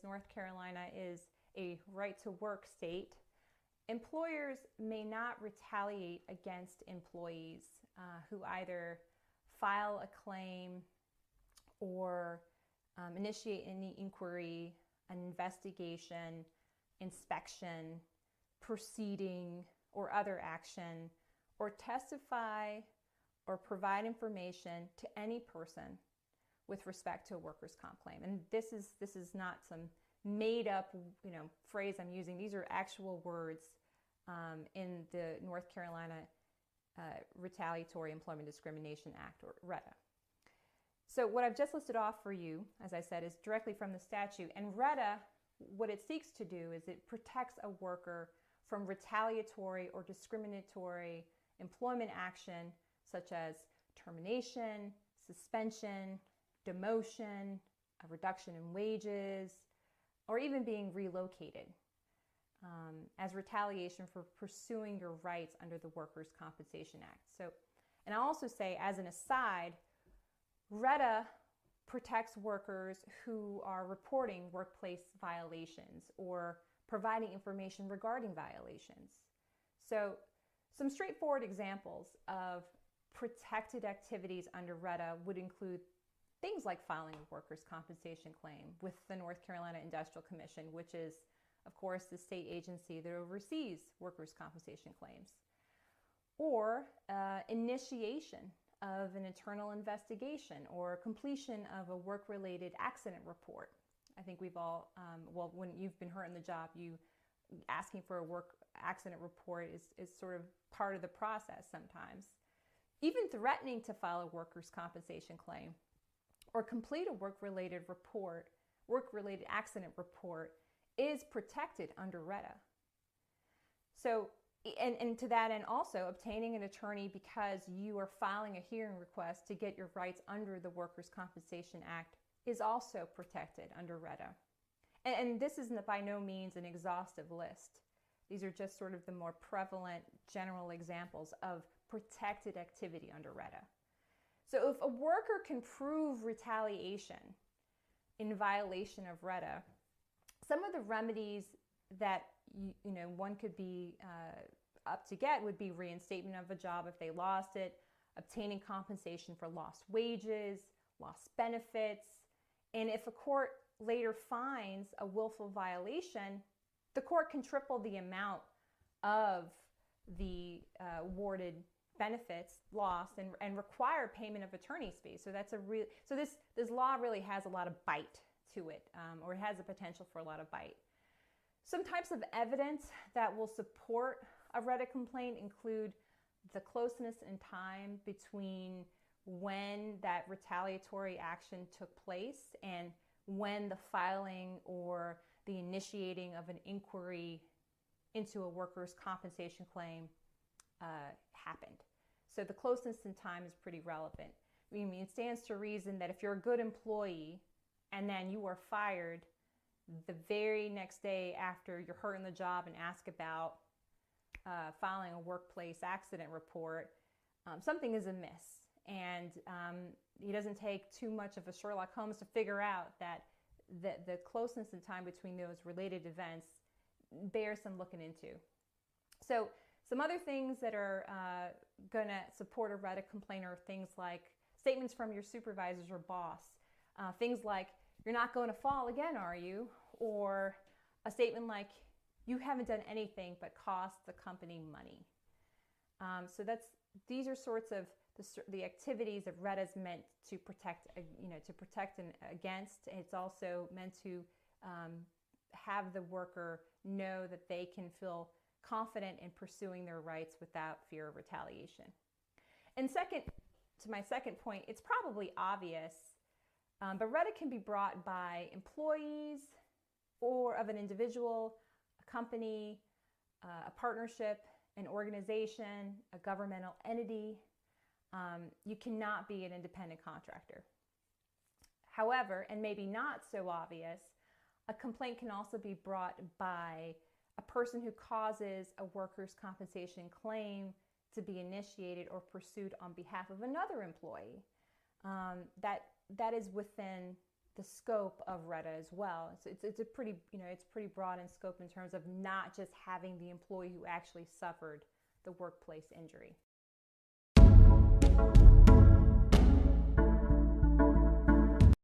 North Carolina is a right-to-work state, employers may not retaliate against employees who either file a claim or initiate any inquiry, an investigation, inspection, proceeding, or other action, or testify or provide information to any person with respect to a workers' comp claim. And this is not some made-up phrase I'm using. These are actual words in the North Carolina Retaliatory Employment Discrimination Act, or REDA. So what I've just listed off for you, as I said, is directly from the statute. And REDA, what it seeks to do is it protects a worker from retaliatory or discriminatory employment action such as termination, suspension, demotion, a reduction in wages, or even being relocated as retaliation for pursuing your rights under the Workers' Compensation Act. So, and I'll also say, as an aside, REDA protects workers who are reporting workplace violations or providing information regarding violations. So, some straightforward examples of protected activities under REDA would include things like filing a workers' compensation claim with the North Carolina Industrial Commission, which is, of course, the state agency that oversees workers' compensation claims, or initiation of an internal investigation or completion of a work-related accident report. I think we've all, when you've been hurt in the job, asking for a work accident report is sort of part of the process sometimes. Even threatening to file a workers' compensation claim or complete a work-related accident report is protected under REDA. So, and to that end also, obtaining an attorney because you are filing a hearing request to get your rights under the Workers' Compensation Act is also protected under REDA. And this is by no means an exhaustive list. These are just sort of the more prevalent general examples of protected activity under REDA. So if a worker can prove retaliation in violation of REDA, some of the remedies that one could be up to get would be reinstatement of a job if they lost it, obtaining compensation for lost wages, lost benefits, and if a court later finds a willful violation, the court can triple the amount of the awarded benefits lost and require payment of attorney's fees. So that's this law really has a lot of bite to it, or it has the potential for a lot of bite. Some types of evidence that will support a REDA complaint include the closeness in time between when that retaliatory action took place and when the filing or the initiating of an inquiry into a workers' compensation claim happened. So the closeness in time is pretty relevant. I mean, it stands to reason that if you're a good employee and then you are fired the very next day after you're hurt in the job and ask about filing a workplace accident report, something is amiss. And it doesn't take too much of a Sherlock Holmes to figure out that the closeness in time between those related events bears some looking into. So some other things that are going to support a REDA complaint are things like statements from your supervisors or boss. Things like, "You're not going to fall again, are you?" Or a statement like, "You haven't done anything but cost the company money." So these are sorts of the activities that REDA is meant to protect, against. It's also meant to have the worker know that they can feel confident in pursuing their rights without fear of retaliation. And to my second point, it's probably obvious, but REDA can be brought by employees or of an individual, a company, a partnership, an organization, a governmental entity. You cannot be an independent contractor. However, and maybe not so obvious, a complaint can also be brought by a person who causes a workers' compensation claim to be initiated or pursued on behalf of another employee. That is within the scope of REDA as well. It's a pretty, it's pretty broad in scope in terms of not just having the employee who actually suffered the workplace injury.